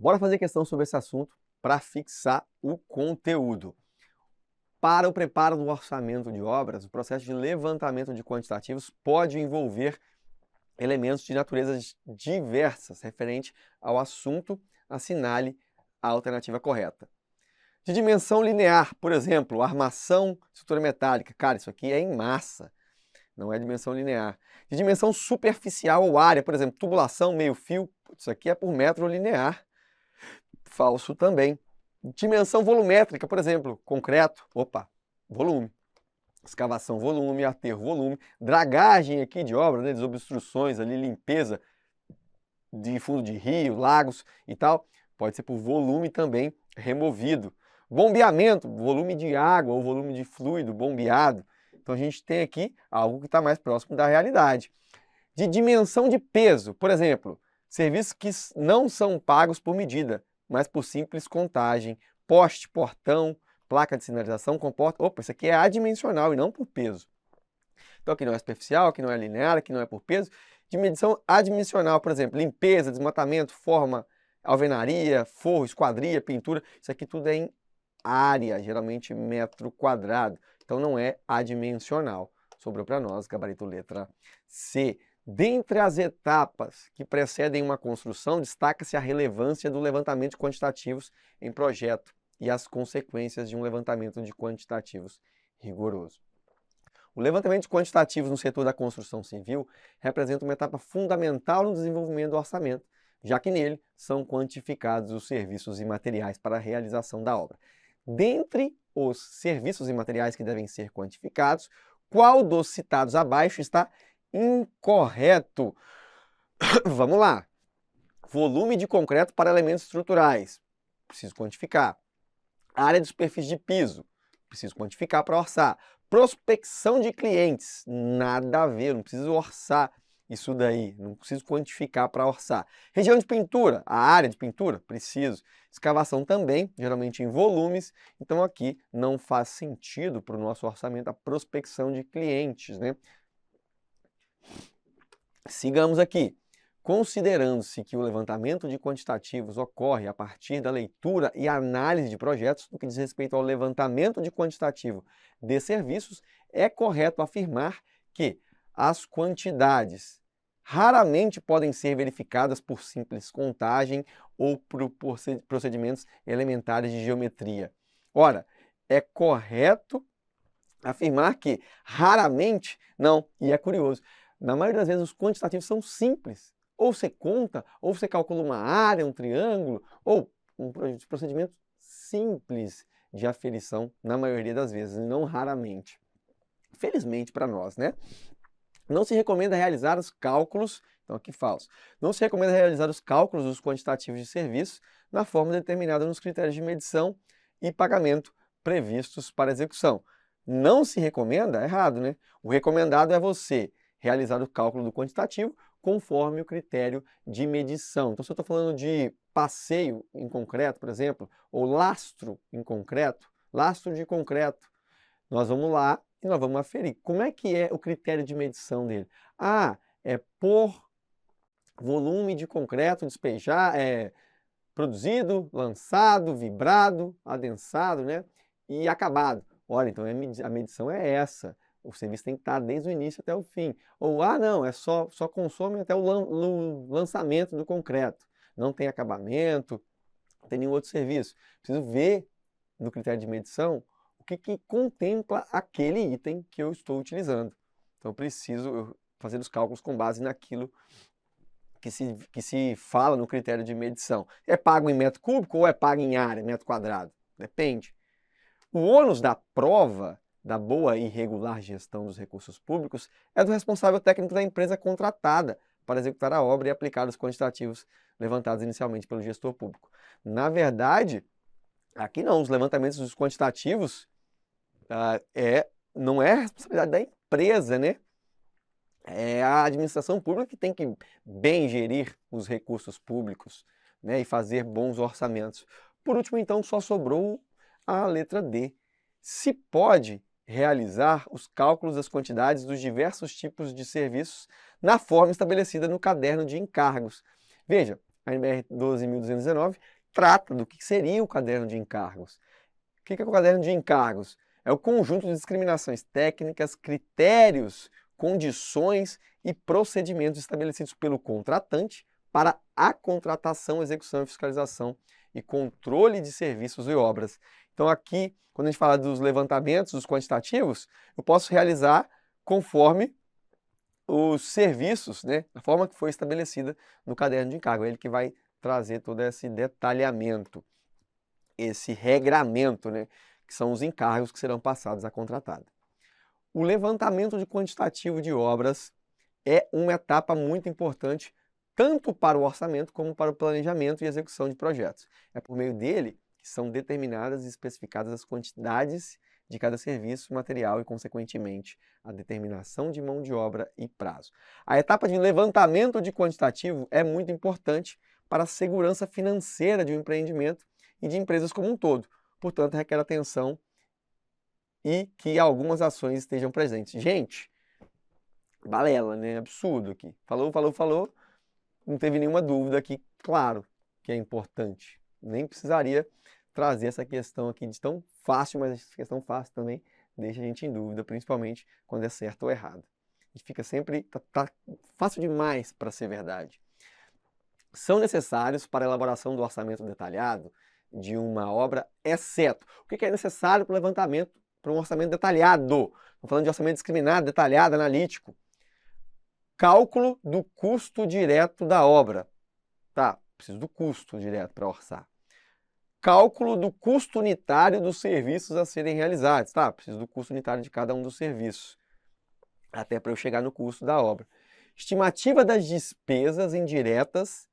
Bora fazer questão sobre esse assunto para fixar o conteúdo. Para o preparo do orçamento de obras, o processo de levantamento de quantitativos pode envolver elementos de naturezas diversas referente ao assunto. Assinale a alternativa correta. De dimensão linear, por exemplo, armação, estrutura metálica. Cara, isso aqui é em massa, não é dimensão linear. De dimensão superficial ou área, por exemplo, tubulação, meio-fio, isso aqui é por metro linear. Falso também. Dimensão volumétrica, por exemplo, concreto, volume. Escavação, volume, aterro, volume. Dragagem aqui de obra, né, desobstruções ali, limpeza de fundo de rio, lagos e tal, pode ser por volume também removido. Bombeamento, volume de água ou volume de fluido bombeado. Então a gente tem aqui algo que está mais próximo da realidade. De dimensão de peso, por exemplo, serviços que não são pagos por medida, mas por simples contagem. Poste, portão, placa de sinalização, comporta... Opa, isso aqui é adimensional e não por peso. Então aqui não é superficial, aqui não é linear, aqui não é por peso. De medição adimensional, por exemplo, limpeza, desmatamento, forma, alvenaria, forro, esquadria, pintura. Isso aqui tudo é em área, geralmente metro quadrado. Então não é adimensional. Sobrou para nós, gabarito letra C. Dentre as etapas que precedem uma construção, destaca-se a relevância do levantamento de quantitativos em projeto e as consequências de um levantamento de quantitativos rigoroso. O levantamento de quantitativos no setor da construção civil representa uma etapa fundamental no desenvolvimento do orçamento, já que nele são quantificados os serviços e materiais para a realização da obra. Dentre os serviços e materiais que devem ser quantificados, qual dos citados abaixo está incorreto? Vamos lá. Volume de concreto para elementos estruturais. Preciso quantificar. Área de superfície de piso. Preciso quantificar para orçar. Prospecção de clientes. Nada a ver, não preciso orçar isso daí. Não preciso quantificar para orçar. Região de pintura. A área de pintura? Preciso. Escavação também, geralmente em volumes. Então aqui não faz sentido para o nosso orçamento a prospecção de clientes, né? Sigamos aqui. Considerando-se que o levantamento de quantitativos ocorre a partir da leitura e análise de projetos, no que diz respeito ao levantamento de quantitativo de serviços, é correto afirmar que as quantidades raramente podem ser verificadas por simples contagem ou por procedimentos elementares de geometria. Ora, é correto afirmar que raramente, não, e é curioso, na maioria das vezes os quantitativos são simples. Ou você conta, ou você calcula uma área, um triângulo, ou um procedimento simples de aferição, na maioria das vezes, e não raramente. Felizmente para nós, né? Não se recomenda realizar os cálculos, então aqui falso, não se recomenda realizar os cálculos dos quantitativos de serviços na forma determinada nos critérios de medição e pagamento previstos para execução. Não se recomenda, errado, né? O recomendado é você realizar o cálculo do quantitativo conforme o critério de medição. Então, se eu estou falando de passeio em concreto, por exemplo, ou lastro em concreto, lastro de concreto, nós vamos lá e nós vamos aferir. Como é que é o critério de medição dele? Ah, é por volume de concreto despejar, produzido, lançado, vibrado, adensado, né? E acabado. Olha, então a medição é essa. O serviço tem que estar desde o início até o fim. Ou, não, só consome até o lançamento do concreto. Não tem acabamento, não tem nenhum outro serviço. Preciso ver no critério de medição o que contempla aquele item que eu estou utilizando. Então, eu preciso fazer os cálculos com base naquilo que se fala no critério de medição. É pago em metro cúbico ou é pago em área, metro quadrado? Depende. O ônus da prova da boa e regular gestão dos recursos públicos é do responsável técnico da empresa contratada para executar a obra e aplicar os quantitativos levantados inicialmente pelo gestor público. Na verdade, aqui não, os levantamentos dos quantitativos não é a responsabilidade da empresa, né? É a administração pública que tem que bem gerir os recursos públicos, né, e fazer bons orçamentos. Por último, então, só sobrou a letra D. Se pode realizar os cálculos das quantidades dos diversos tipos de serviços na forma estabelecida no caderno de encargos. Veja, A NBR 12.219 trata do que seria o caderno de encargos. O que é o caderno de encargos? É o conjunto de discriminações técnicas, critérios, condições e procedimentos estabelecidos pelo contratante para a contratação, execução, fiscalização e controle de serviços e obras. Então aqui, quando a gente fala dos levantamentos, dos quantitativos, eu posso realizar conforme os serviços, né, a forma que foi estabelecida no caderno de encargo. É ele que vai trazer todo esse detalhamento, esse regramento, né, que são os encargos que serão passados à contratada. O levantamento de quantitativo de obras é uma etapa muito importante, tanto para o orçamento como para o planejamento e execução de projetos. É por meio dele que são determinadas e especificadas as quantidades de cada serviço, material e, consequentemente, a determinação de mão de obra e prazo. A etapa de levantamento de quantitativo é muito importante para a segurança financeira de um empreendimento e de empresas como um todo. Portanto, requer atenção e que algumas ações estejam presentes. Gente, balela, né? Absurdo aqui. Falou, não teve nenhuma dúvida aqui, claro que é importante. Nem precisaria trazer essa questão aqui de tão fácil, mas essa questão fácil também deixa a gente em dúvida, principalmente quando é certo ou errado. A gente fica sempre, tá fácil demais para ser verdade. São necessários para a elaboração do orçamento detalhado de uma obra, exceto. O que é necessário para o levantamento, para um orçamento detalhado? Estou falando de orçamento discriminado, detalhado, analítico. Cálculo do custo direto da obra. Tá, preciso do custo direto para orçar. Cálculo do custo unitário dos serviços a serem realizados. Tá, preciso do custo unitário de cada um dos serviços, até para eu chegar no custo da obra. Estimativa das despesas indiretas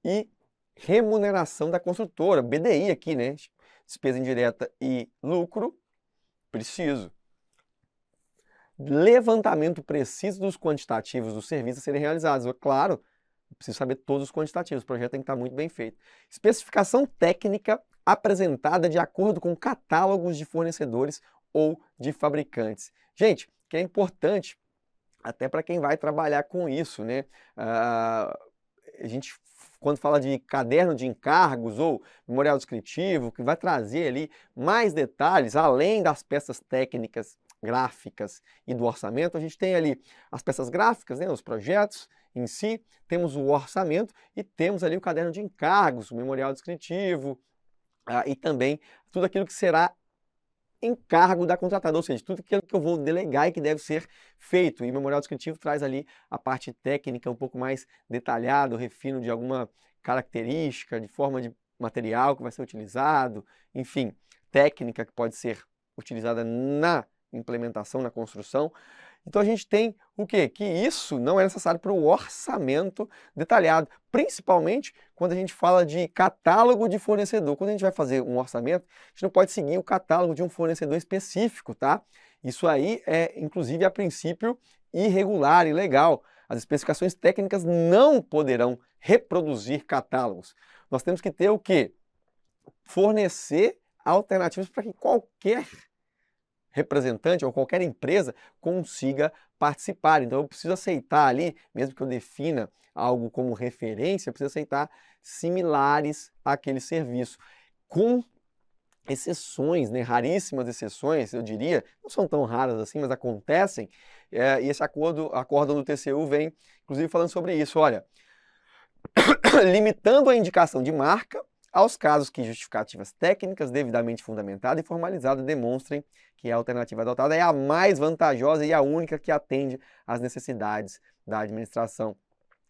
e remuneração da construtora, BDI aqui, né? Despesa indireta e lucro, preciso. Levantamento preciso dos quantitativos dos serviços a serem realizados. Claro, preciso saber todos os quantitativos, o projeto tem que estar muito bem feito. Especificação técnica apresentada de acordo com catálogos de fornecedores ou de fabricantes. Gente, que é importante até para quem vai trabalhar com isso, né? A gente, quando fala de caderno de encargos ou memorial descritivo, que vai trazer ali mais detalhes, além das peças técnicas, gráficas e do orçamento, a gente tem ali as peças gráficas, né, os projetos em si, temos o orçamento e temos ali o caderno de encargos, o memorial descritivo e também tudo aquilo que será encargo da contratada, ou seja, tudo aquilo que eu vou delegar e que deve ser feito. E o memorial descritivo traz ali a parte técnica um pouco mais detalhada, o refino de alguma característica, de forma de material que vai ser utilizado, enfim, técnica que pode ser utilizada na implementação, na construção. Então a gente tem o quê? Que isso não é necessário para o orçamento detalhado, principalmente quando a gente fala de catálogo de fornecedor. Quando a gente vai fazer um orçamento, a gente não pode seguir o catálogo de um fornecedor específico, tá? Isso aí é, inclusive, a princípio irregular e ilegal. As especificações técnicas não poderão reproduzir catálogos. Nós temos que ter o quê? Fornecer alternativas para que qualquer representante ou qualquer empresa consiga participar. Então eu preciso aceitar ali, mesmo que eu defina algo como referência, eu preciso aceitar similares àquele serviço, com exceções, né, raríssimas exceções, eu diria, não são tão raras assim, mas acontecem, e esse acórdão do TCU vem, inclusive, falando sobre isso. Olha, limitando a indicação de marca aos casos que justificativas técnicas devidamente fundamentadas e formalizadas demonstrem que a alternativa adotada é a mais vantajosa e a única que atende às necessidades da administração,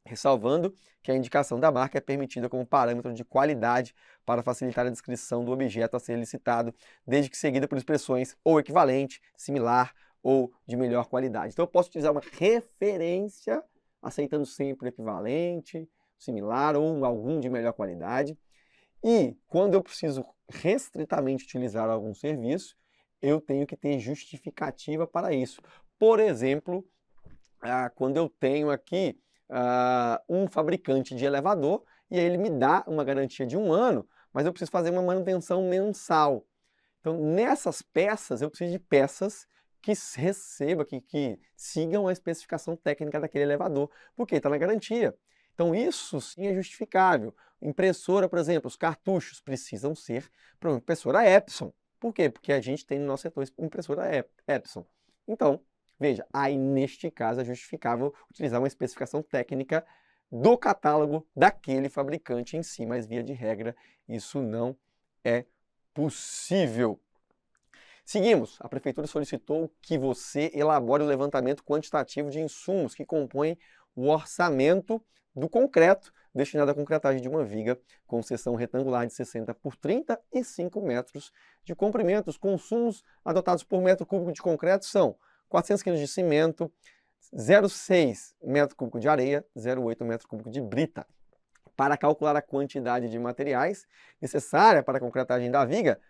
ressalvando que a indicação da marca é permitida como parâmetro de qualidade para facilitar a descrição do objeto a ser licitado, desde que seguida por expressões ou equivalente, similar ou de melhor qualidade. Então eu posso utilizar uma referência, aceitando sempre equivalente, similar ou algum de melhor qualidade. E quando eu preciso restritamente utilizar algum serviço, eu tenho que ter justificativa para isso. Por exemplo, quando eu tenho aqui um fabricante de elevador e ele me dá uma garantia de 1 ano, mas eu preciso fazer uma manutenção mensal. Então, nessas peças, eu preciso de peças que recebam, que sigam a especificação técnica daquele elevador, porque está na garantia. Então isso sim é justificável. Impressora, por exemplo, os cartuchos precisam ser para uma impressora Epson. Por quê? Porque a gente tem no nosso setor impressora Epson. Então, veja, aí neste caso é justificável utilizar uma especificação técnica do catálogo daquele fabricante em si, mas via de regra isso não é possível. Seguimos. A Prefeitura solicitou que você elabore o levantamento quantitativo de insumos que compõem o orçamento do concreto destinado à concretagem de uma viga com seção retangular de 60 por 35 metros de comprimento. Os consumos adotados por metro cúbico de concreto são 400 kg de cimento, 0,6 metro cúbico de areia, 0,8 metro cúbico de brita. Para calcular a quantidade de materiais necessária para a concretagem da viga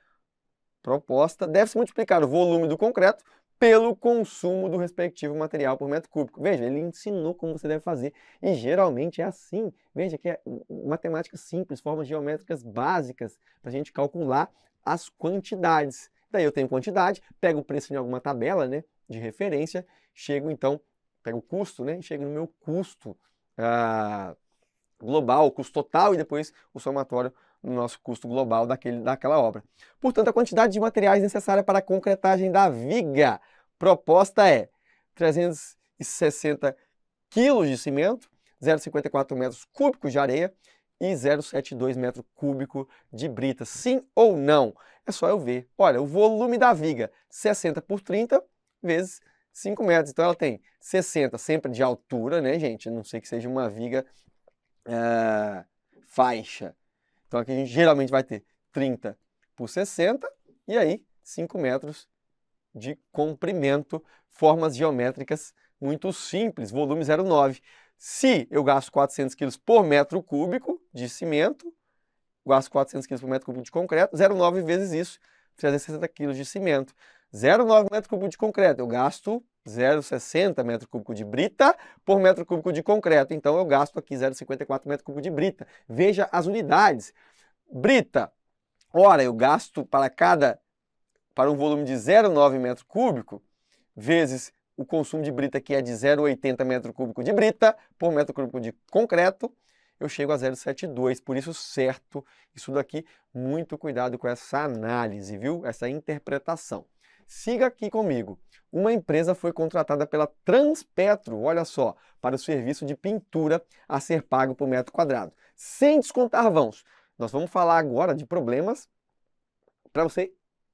proposta, deve-se multiplicar o volume do concreto pelo consumo do respectivo material por metro cúbico. Veja, ele ensinou como você deve fazer e geralmente é assim. Veja que é matemática simples, formas geométricas básicas para a gente calcular as quantidades. Daí eu tenho quantidade, pego o preço em alguma tabela, né, de referência, chego então, pego o custo, né, chego no meu custo global, o custo total e depois o somatório no nosso custo global daquela obra. Portanto, a quantidade de materiais necessária para a concretagem da viga proposta é 360 kg de cimento, 0,54 metros cúbicos de areia e 0,72 metro cúbico de brita. Sim ou não? É só eu ver. Olha, o volume da viga, 60 por 30 vezes 5 metros. Então ela tem 60 sempre de altura, né, gente? A não sei que seja uma viga faixa. Então aqui a gente geralmente vai ter 30 por 60 e aí 5 metros de comprimento, formas geométricas muito simples, volume 0,9. Se eu gasto 400 kg por metro cúbico de cimento, gasto 400 kg por metro cúbico de concreto, 0,9 vezes isso, 360 kg de cimento. 0,9 metro cúbico de concreto, eu gasto 0,60 metro cúbico de brita por metro cúbico de concreto. Então eu gasto aqui 0,54 metro cúbico de brita. Veja as unidades. Brita, ora, eu gasto para um volume de 0,9 metro cúbico, vezes o consumo de brita, que é de 0,80 metro cúbico de brita por metro cúbico de concreto, eu chego a 0,72. Por isso, certo, isso daqui, muito cuidado com essa análise, viu? Essa interpretação. Siga aqui comigo. Uma empresa foi contratada pela Transpetro, olha só, para o serviço de pintura a ser pago por metro quadrado, sem descontar vãos. Nós vamos falar agora de problemas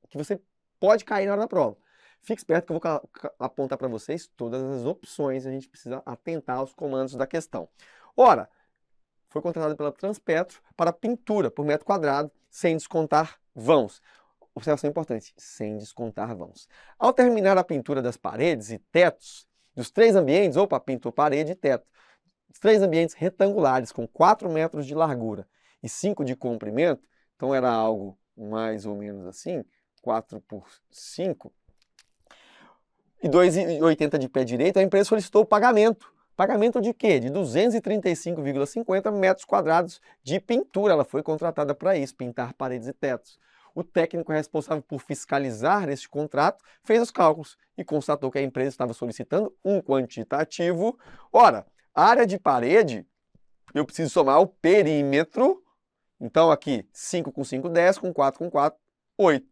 que você pode cair na hora da prova. Fique esperto que eu vou apontar para vocês todas as opções, a gente precisa atentar aos comandos da questão. Ora, foi contratado pela Transpetro para pintura por metro quadrado, sem descontar vãos. Observação importante, sem descontar vãos. Ao terminar a pintura das paredes e tetos dos 3 ambientes, pintou parede e teto, os 3 ambientes retangulares com 4 metros de largura e 5 de comprimento, então era algo mais ou menos assim, 4 por 5, e 2,80 de pé direito, a empresa solicitou o pagamento. Pagamento de quê? De 235,50 metros quadrados de pintura. Ela foi contratada para isso, pintar paredes e tetos. O técnico responsável por fiscalizar este contrato fez os cálculos e constatou que a empresa estava solicitando um quantitativo. Ora, área de parede, eu preciso somar o perímetro. Então aqui, 5 com 5, 10, com 4 com 4, 8.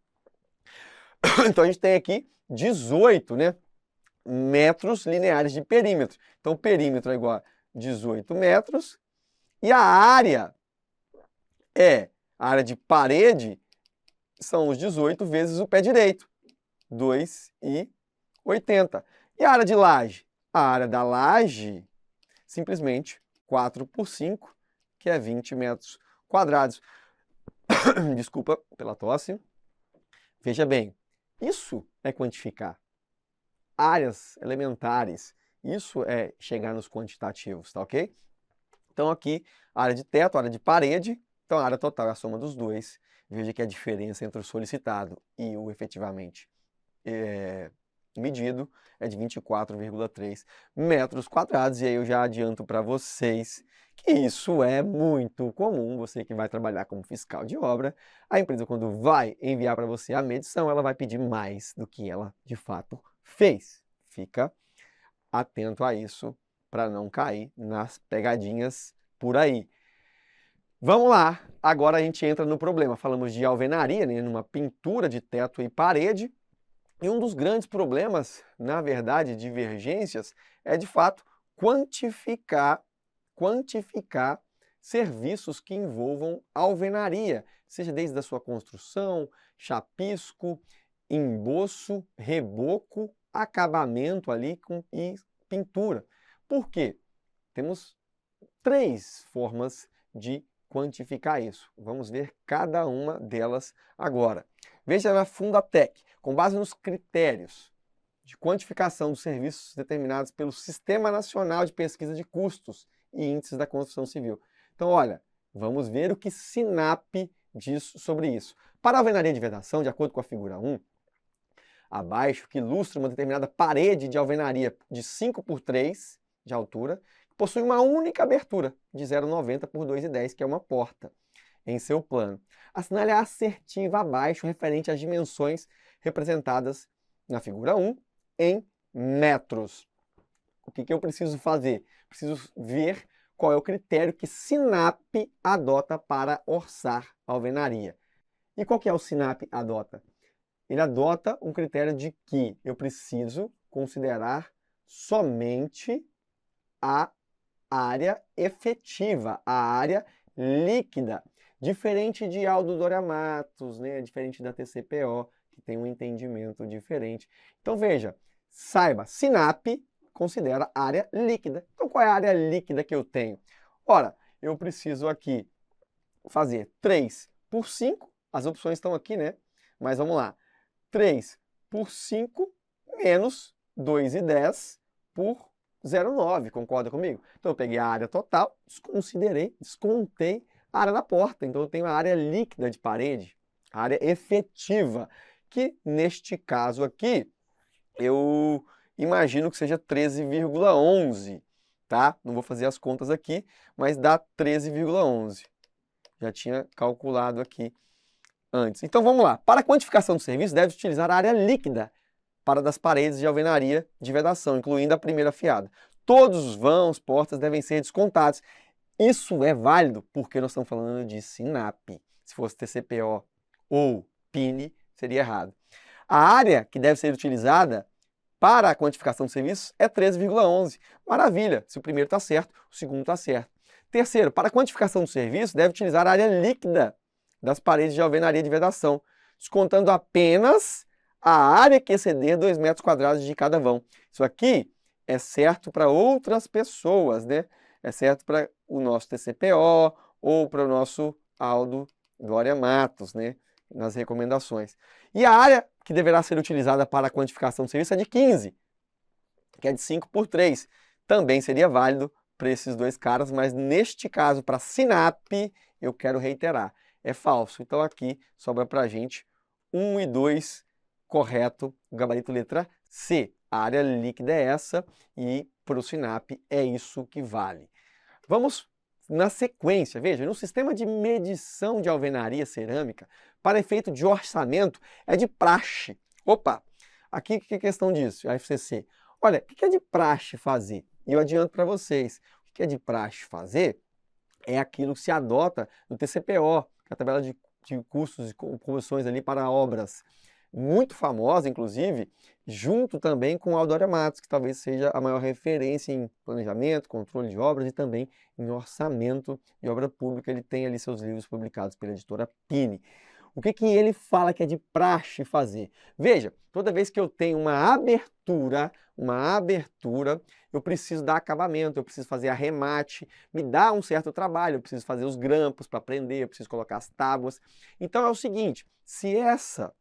Então a gente tem aqui 18, né, metros lineares de perímetro. Então o perímetro é igual a 18 metros e a área de parede são os 18 vezes o pé direito, 2,80. E a área de laje? A área da laje, simplesmente 4 por 5, que é 20 metros quadrados. Desculpa pela tosse. Veja bem, isso é quantificar. Áreas elementares, isso é chegar nos quantitativos, tá ok? Então aqui, área de teto, área de parede, então a área total é a soma dos dois. Veja que a diferença entre o solicitado e o efetivamente medido é de 24,3 metros quadrados. E aí eu já adianto para vocês que isso é muito comum. Você que vai trabalhar como fiscal de obra, a empresa, quando vai enviar para você a medição, ela vai pedir mais do que ela de fato fez. Fica atento a isso para não cair nas pegadinhas por aí. Vamos lá, agora a gente entra no problema. Falamos de alvenaria, né, numa pintura de teto e parede, e um dos grandes problemas, na verdade, divergências, é de fato quantificar serviços que envolvam alvenaria, seja desde a sua construção, chapisco, emboço, reboco, acabamento ali e pintura. Por quê? Temos 3 formas de quantificar isso. Vamos ver cada uma delas agora. Veja na Fundatec, com base nos critérios de quantificação dos serviços determinados pelo Sistema Nacional de Pesquisa de Custos e Índices da Construção Civil. Então, olha, vamos ver o que SINAP diz sobre isso. Para a alvenaria de vedação, de acordo com a figura 1, abaixo, que ilustra uma determinada parede de alvenaria de 5 por 3 de altura, possui uma única abertura de 0,90 por 2,10, que é uma porta, em seu plano. Assinale a assertiva abaixo referente às dimensões representadas na figura 1 em metros. O que eu preciso fazer? Preciso ver qual é o critério que SINAP adota para orçar a alvenaria. E qual que é o SINAP adota? Ele adota um critério de que eu preciso considerar somente a área efetiva, a área líquida, diferente de Aldo Doria Matos, né? Diferente da TCPO, que tem um entendimento diferente. Então veja, saiba, SINAP considera área líquida. Então qual é a área líquida que eu tenho? Ora, eu preciso aqui fazer 3 por 5, as opções estão aqui, né? Mas vamos lá, 3 por 5 menos 2,10 por 0,9, concorda comigo? Então eu peguei a área total, descontei a área da porta. Então eu tenho a área líquida de parede, a área efetiva, que neste caso aqui, eu imagino que seja 13,11, tá? Não vou fazer as contas aqui, mas dá 13,11. Já tinha calculado aqui antes. Então vamos lá. Para a quantificação do serviço, deve utilizar a área líquida para das paredes de alvenaria de vedação, incluindo a primeira fiada. Todos os vãos, portas devem ser descontados. Isso é válido porque nós estamos falando de SINAP. Se fosse TCPO ou PINE, seria errado. A área que deve ser utilizada para a quantificação do serviço é 13,11. Maravilha, se o primeiro está certo, o segundo está certo. Terceiro, para a quantificação do serviço, deve utilizar a área líquida das paredes de alvenaria de vedação, descontando apenas a área que exceder 2 metros quadrados de cada vão. Isso aqui é certo para outras pessoas, né? É certo para o nosso TCPO ou para o nosso Aldo Doria Matos, né? Nas recomendações. E a área que deverá ser utilizada para a quantificação do serviço é de 15, que é de 5 por 3. Também seria válido para esses dois caras, mas neste caso, para SINAP, eu quero reiterar, é falso. Então aqui sobra para a gente 1 e 2, correto, o gabarito letra C. A área líquida é essa e para o SINAP é isso que vale. Vamos na sequência. Veja, no sistema de medição de alvenaria cerâmica, para efeito de orçamento, é de praxe. Opa, aqui que é questão disso, a FCC. Olha, o que é de praxe fazer? E eu adianto para vocês, o que é de praxe fazer é aquilo que se adota no TCPO, que é a tabela de custos e composições ali para obras. Muito famosa, inclusive, junto também com Aldo Doria Matos, que talvez seja a maior referência em planejamento, controle de obras e também em orçamento de obra pública. Ele tem ali seus livros publicados pela editora PINE. O que ele fala que é de praxe fazer? Veja, toda vez que eu tenho uma abertura, eu preciso dar acabamento, eu preciso fazer arremate, me dá um certo trabalho, eu preciso fazer os grampos para prender, eu preciso colocar as tábuas. Então é o seguinte, se essa,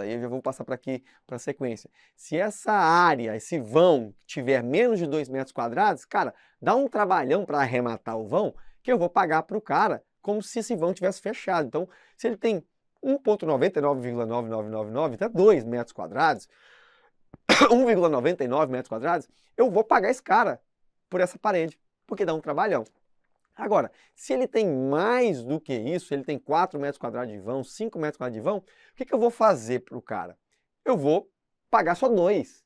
e eu já vou passar para aqui para a sequência, se essa área, esse vão, tiver menos de 2 metros quadrados, cara, dá um trabalhão para arrematar o vão, que eu vou pagar para o cara como se esse vão tivesse fechado. Então, se ele tem 1,999999 até 2 metros quadrados, 1,99 metros quadrados, eu vou pagar esse cara por essa parede, porque dá um trabalhão. Agora, se ele tem mais do que isso, ele tem 4 metros quadrados de vão, 5 metros quadrados de vão, o que eu vou fazer para o cara? Eu vou pagar só 2.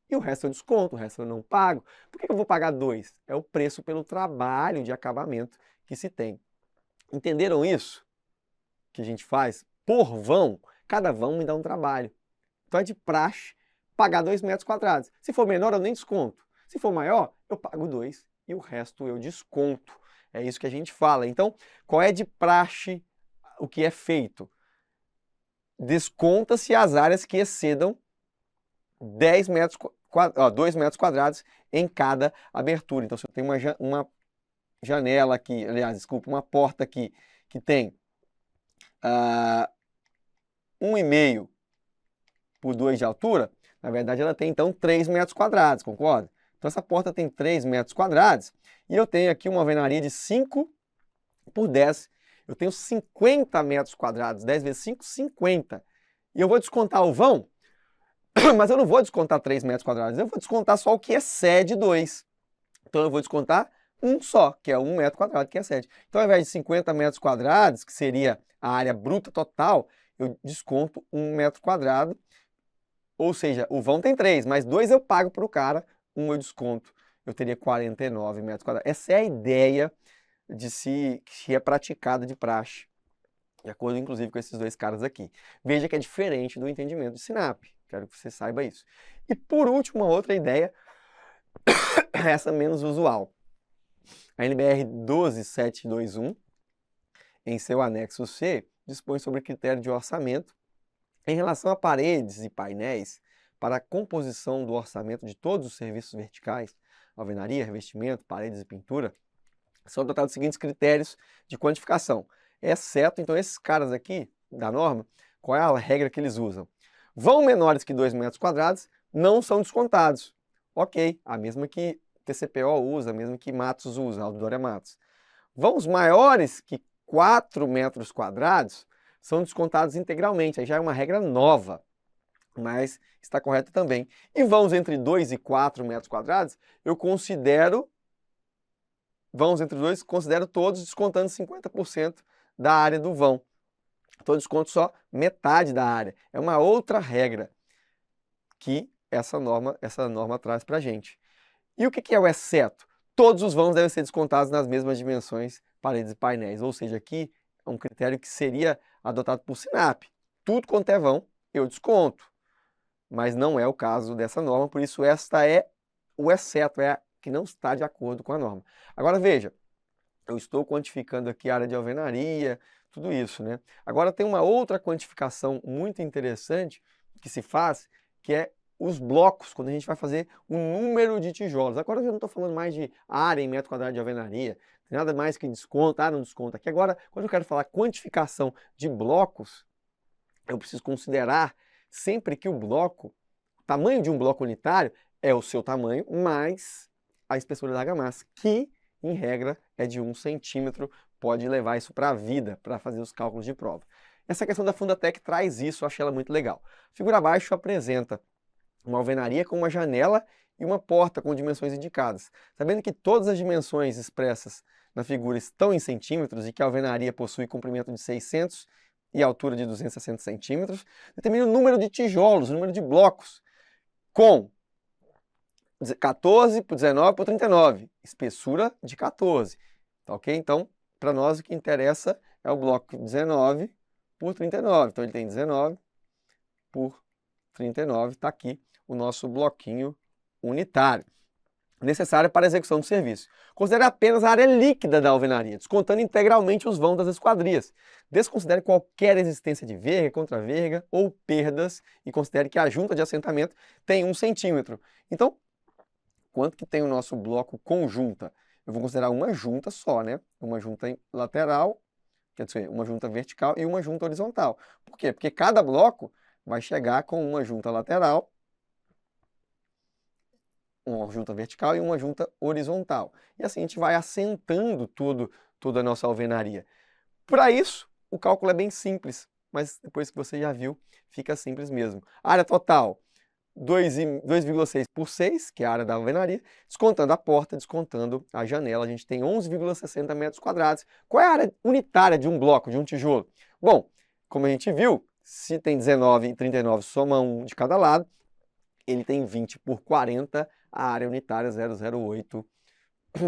e o resto eu desconto, o resto eu não pago. Por que eu vou pagar 2? É o preço pelo trabalho de acabamento que se tem. Entenderam isso? Que a gente faz por vão, cada vão me dá um trabalho. Então é de praxe pagar 2 metros quadrados. Se for menor, eu nem desconto. Se for maior, eu pago 2 e o resto eu desconto. É isso que a gente fala. Então, qual é de praxe o que é feito? Desconta-se as áreas que excedam 2 metros quadrados em cada abertura. Então, se eu tenho uma janela aqui, aliás, desculpa, uma porta aqui que tem 1,5 por 2 de altura, na verdade ela tem então 3 metros quadrados, concorda? Então essa porta tem 3 metros quadrados e eu tenho aqui uma alvenaria de 5 por 10. Eu tenho 50 metros quadrados, 10 vezes 5, 50. E eu vou descontar o vão, mas eu não vou descontar 3 metros quadrados, eu vou descontar só o que excede 2. Então eu vou descontar um só, que é 1 metro quadrado, que excede. Então ao invés de 50 metros quadrados, que seria a área bruta total, eu desconto 1 metro quadrado. Ou seja, o vão tem 3, mas 2 eu pago para o cara, 1 eu desconto. Eu teria 49 metros quadrados. Essa é a ideia que é praticada de praxe, de acordo inclusive com esses dois caras aqui. Veja que é diferente do entendimento de Sinap. Quero que você saiba isso. E por último, uma outra ideia, essa menos usual. A NBR 12721, em seu anexo C, dispõe sobre critério de orçamento em relação a paredes e painéis para a composição do orçamento de todos os serviços verticais, alvenaria, revestimento, paredes e pintura, são adotados os seguintes critérios de quantificação, exceto, então, esses caras aqui da norma, qual é a regra que eles usam? Vão menores que 2 metros quadrados não são descontados. Ok, a mesma que TCPO usa, a mesma que Matos usa, Aldória Matos. Vãos maiores que 4 metros quadrados são descontados integralmente, aí já é uma regra nova, mas está correta também. E vãos entre 2 e 4 metros quadrados, eu considero todos descontando 50% da área do vão. Então eu desconto só metade da área. É uma outra regra que essa norma traz para a gente. E o que é o exceto? Todos os vãos devem ser descontados nas mesmas dimensões, paredes e painéis. Ou seja, aqui é um critério que seria adotado por Sinap. Tudo quanto é vão, eu desconto. Mas não é o caso dessa norma, por isso esta é o exceto, é a que não está de acordo com a norma. Agora veja, eu estou quantificando aqui a área de alvenaria, tudo isso, né? Agora tem uma outra quantificação muito interessante que se faz, que é os blocos, quando a gente vai fazer o número de tijolos. Agora eu já não estou falando mais de área em metro quadrado de alvenaria, tem nada mais que desconto, não desconta aqui. Agora, quando eu quero falar quantificação de blocos, eu preciso considerar sempre que o tamanho de um bloco unitário é o seu tamanho mais a espessura da argamassa, que, em regra, é de 1 centímetro, pode levar isso para a vida, para fazer os cálculos de prova. Essa questão da Fundatec traz isso, eu achei ela muito legal. A figura abaixo apresenta uma alvenaria com uma janela e uma porta com dimensões indicadas. Sabendo que todas as dimensões expressas na figura estão em centímetros e que a alvenaria possui comprimento de 600 e altura de 260 centímetros, determina o número de tijolos, o número de blocos, com 14 por 19 por 39, espessura de 14. Tá ok? Então, para nós o que interessa é o bloco 19 por 39. Então ele tem 19 por 39, está aqui o nosso bloquinho unitário, necessário para a execução do serviço. Considere apenas a área líquida da alvenaria, descontando integralmente os vãos das esquadrias. Desconsidere qualquer existência de verga, contra-verga ou perdas e considere que a junta de assentamento tem 1 centímetro. Então, quanto que tem o nosso bloco com junta? Eu vou considerar uma junta só, né? Uma junta lateral, quer dizer, uma junta vertical e uma junta horizontal. Por quê? Porque cada bloco vai chegar com uma junta lateral, uma junta vertical e uma junta horizontal. E assim a gente vai assentando toda a nossa alvenaria. Para isso, o cálculo é bem simples, mas depois que você já viu, fica simples mesmo. Área total, 2,6 por 6, que é a área da alvenaria, descontando a porta, descontando a janela, a gente tem 11,60 metros quadrados. Qual é a área unitária de um bloco, de um tijolo? Bom, como a gente viu, se tem 19 e 39, soma um de cada lado, ele tem 20 por 40, a área unitária 0,08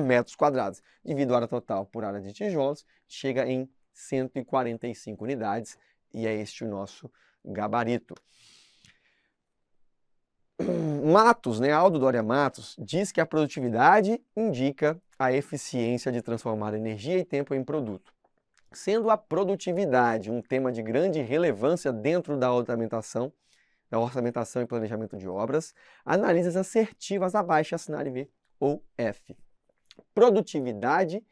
metros quadrados. Divido a área total por área de tijolos, chega em 145 unidades, e é este o nosso gabarito. Matos, né, Aldo Doria Matos, diz que a produtividade indica a eficiência de transformar energia e tempo em produto. Sendo a produtividade um tema de grande relevância dentro da orçamentação e planejamento de obras, análises assertivas abaixo, assinale V ou F. Produtividade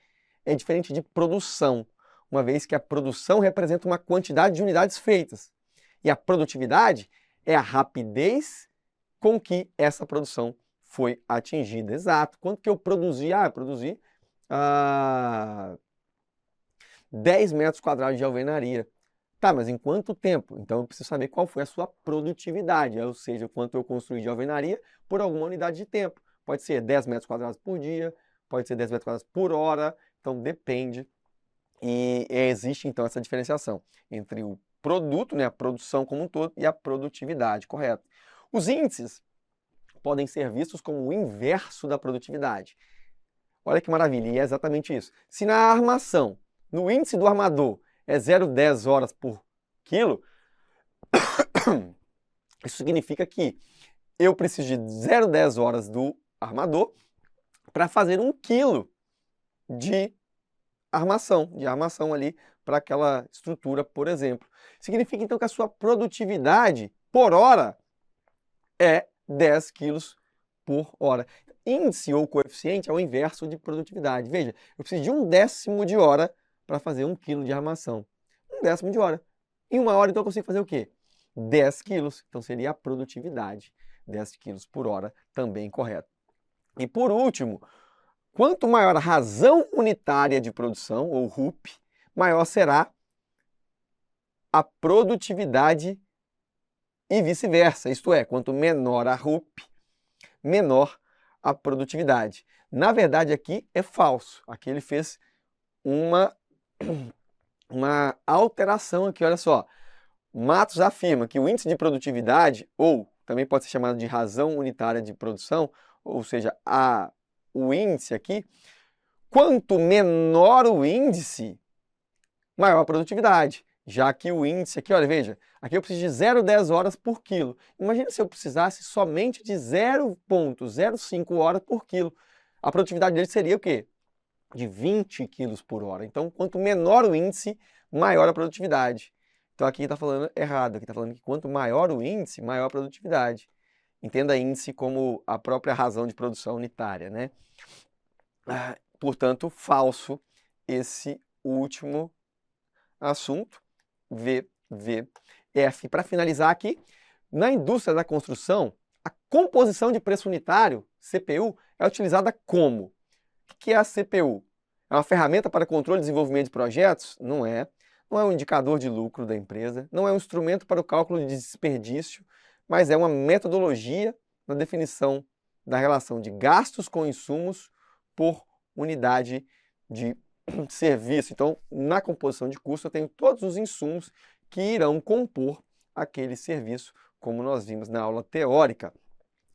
é diferente de produção, uma vez que a produção representa uma quantidade de unidades feitas. E a produtividade é a rapidez com que essa produção foi atingida. Exato. Quanto que eu produzi? Eu produzi 10 metros quadrados de alvenaria. Tá, mas em quanto tempo? Então eu preciso saber qual foi a sua produtividade, ou seja, quanto eu construí de alvenaria por alguma unidade de tempo. Pode ser 10 metros quadrados por dia, pode ser 10 metros quadrados por hora, então depende. E existe então essa diferenciação entre o produto, né, a produção como um todo, e a produtividade, correto? Os índices podem ser vistos como o inverso da produtividade. Olha que maravilha, e é exatamente isso. Se na armação, no índice do armador, é 0,10 horas por quilo, isso significa que eu preciso de 0,10 horas do armador para fazer 1 quilo de armação ali para aquela estrutura, por exemplo. Significa então que a sua produtividade por hora é 10 quilos por hora. Índice ou coeficiente é o inverso de produtividade. Veja, eu preciso de 1/10 de hora para fazer 1 quilo de armação. 1/10 de hora. Em 1 hora, então, eu consigo fazer o quê? 10 quilos. Então, seria a produtividade. 10 quilos por hora, também correto. E por último, quanto maior a razão unitária de produção, ou RUP, maior será a produtividade e vice-versa. Isto é, quanto menor a RUP, menor a produtividade. Na verdade, aqui é falso. Aqui ele fez uma alteração aqui, olha só. Matos afirma que o índice de produtividade, ou também pode ser chamado de razão unitária de produção, ou seja, o índice aqui, quanto menor o índice, maior a produtividade. Já que o índice aqui, olha, veja, aqui eu preciso de 0,10 horas por quilo. Imagina se eu precisasse somente de 0,05 horas por quilo. A produtividade dele seria o quê? De 20 quilos por hora. Então, quanto menor o índice, maior a produtividade. Então, aqui está falando errado. Aqui está falando que quanto maior o índice, maior a produtividade. Entenda índice como a própria razão de produção unitária, né? Portanto, falso esse último assunto. V, F. Para finalizar aqui, na indústria da construção, a composição de preço unitário, CPU, é utilizada como? O que é a CPU? É uma ferramenta para controle e desenvolvimento de projetos? Não é. Não é um indicador de lucro da empresa, não é um instrumento para o cálculo de desperdício, mas é uma metodologia na definição da relação de gastos com insumos por unidade de serviço. Então, na composição de custo, eu tenho todos os insumos que irão compor aquele serviço, como nós vimos na aula teórica.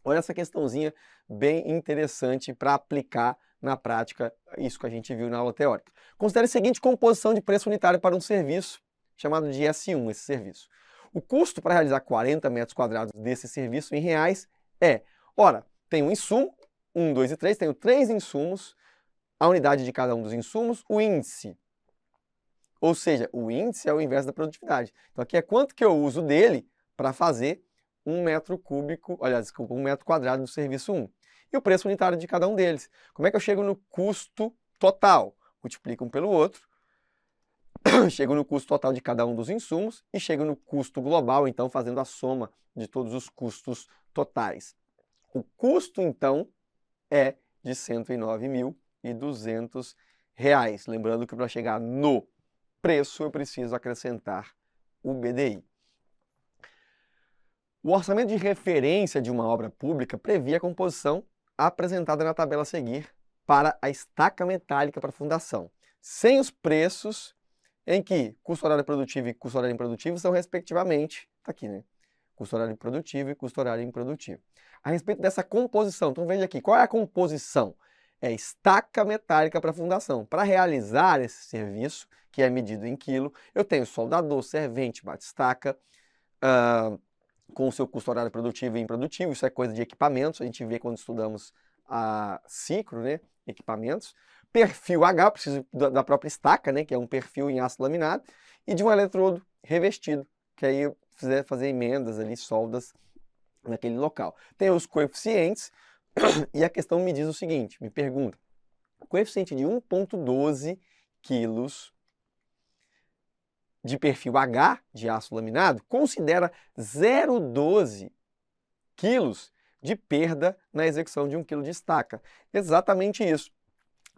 Olha essa questãozinha bem interessante para aplicar na prática isso que a gente viu na aula teórica. Considere a seguinte composição de preço unitário para um serviço, chamado de S1, esse serviço. O custo para realizar 40 metros quadrados desse serviço em reais é, ora, tem um insumo, 1, 2 e 3, tenho 3 insumos, a unidade de cada um dos insumos, o índice. Ou seja, o índice é o inverso da produtividade. Então aqui é quanto que eu uso dele para fazer 1 metro cúbico, aliás, desculpa, 1 metro quadrado do serviço 1. E o preço unitário de cada um deles. Como é que eu chego no custo total? Multiplico um pelo outro, chego no custo total de cada um dos insumos e chego no custo global, então fazendo a soma de todos os custos totais. O custo, então, é de R$ 109.200. Lembrando que para chegar no preço eu preciso acrescentar o BDI. O orçamento de referência de uma obra pública previa a composição apresentada na tabela a seguir para a estaca metálica para a fundação, sem os preços em que custo horário produtivo e custo horário improdutivo são respectivamente, está aqui, né? custo horário produtivo e custo horário improdutivo. A respeito dessa composição, então veja aqui, qual é a composição? É estaca metálica para fundação. Para realizar esse serviço, que é medido em quilo, eu tenho soldador, servente, bate-estaca, com o seu custo horário produtivo e improdutivo, isso é coisa de equipamentos, a gente vê quando estudamos a ciclo, né, equipamentos. Perfil H, eu preciso da própria estaca, né, que é um perfil em aço laminado, e de um eletrodo revestido, que aí eu fizer fazer emendas ali, soldas naquele local. Tem os coeficientes, e a questão me diz o seguinte, me pergunta, o coeficiente de 1,12 quilos de perfil H, de aço laminado, considera 0,12 quilos de perda na execução de 1 quilo de estaca. Exatamente isso.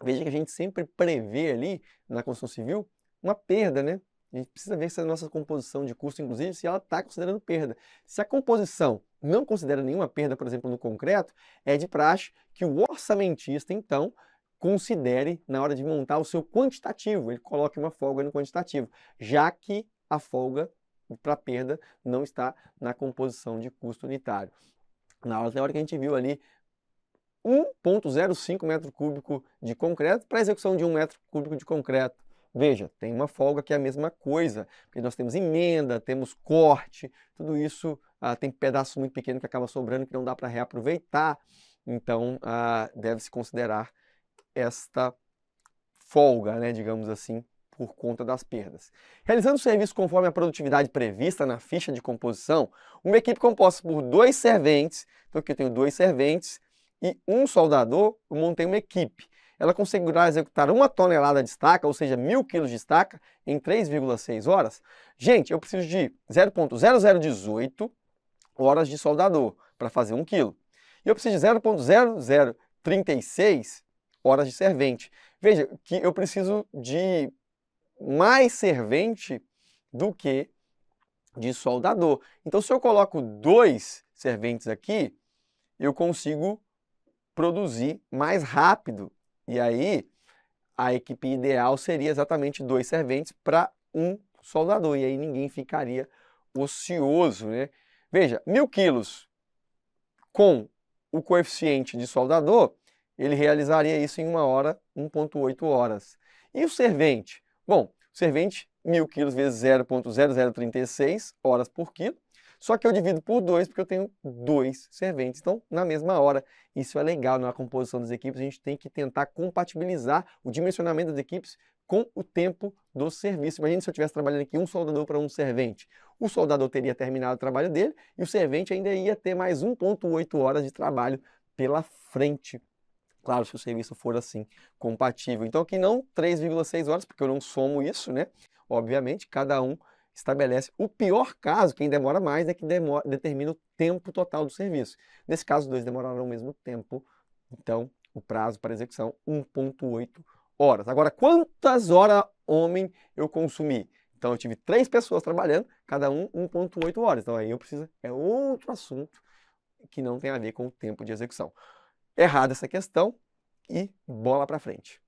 Veja que a gente sempre prevê ali, na construção civil, uma perda, né? A gente precisa ver se a nossa composição de custo, inclusive, se ela está considerando perda. Se a composição não considera nenhuma perda, por exemplo, no concreto, é de praxe que o orçamentista, então, considere na hora de montar o seu quantitativo, ele coloque uma folga no quantitativo, já que a folga para perda não está na composição de custo unitário. Na aula teórica a gente viu ali 1,05 metro cúbico de concreto para a execução de 1 metro cúbico de concreto. Veja, tem uma folga que é a mesma coisa, porque nós temos emenda, temos corte, tudo isso tem pedaço muito pequeno que acaba sobrando que não dá para reaproveitar, então deve-se considerar esta folga, né, digamos assim, por conta das perdas. Realizando o serviço conforme a produtividade prevista na ficha de composição, uma equipe composta por 2 serventes, então aqui eu tenho 2 serventes e um soldador, eu montei uma equipe. Ela conseguirá executar 1 tonelada de estaca, ou seja, 1.000 kg de estaca, em 3,6 horas. Gente, eu preciso de 0,0018 horas de soldador para fazer 1 quilo. E eu preciso de 0,0036 horas de servente. Veja que eu preciso de mais servente do que de soldador. Então, se eu coloco 2 serventes aqui, eu consigo produzir mais rápido. E aí, a equipe ideal seria exatamente 2 serventes para 1 soldador. E aí ninguém ficaria ocioso, né? Veja, 1.000 quilos com o coeficiente de soldador, ele realizaria isso em 1 hora, 1,8 horas. E o servente? Bom, o servente, 1.000 quilos vezes 0,0036 horas por quilo, só que eu divido por 2 porque eu tenho 2 serventes, então na mesma hora. Isso é legal na composição das equipes, a gente tem que tentar compatibilizar o dimensionamento das equipes com o tempo do serviço. Imagina se eu estivesse trabalhando aqui um soldador para um servente. O soldador teria terminado o trabalho dele e o servente ainda ia ter mais 1,8 horas de trabalho pela frente. Claro, se o serviço for assim, compatível. Então aqui não 3,6 horas, porque eu não somo isso, né? Obviamente, cada um estabelece. O pior caso, quem demora mais, é que determina o tempo total do serviço. Nesse caso, os 2 demoraram ao mesmo tempo. Então, o prazo para execução, 1,8 horas. Agora, quantas horas homem eu consumi? Então, eu tive 3 pessoas trabalhando, cada um 1,8 horas. Então, aí eu preciso, é outro assunto que não tem a ver com o tempo de execução. Errada essa questão e bola para frente.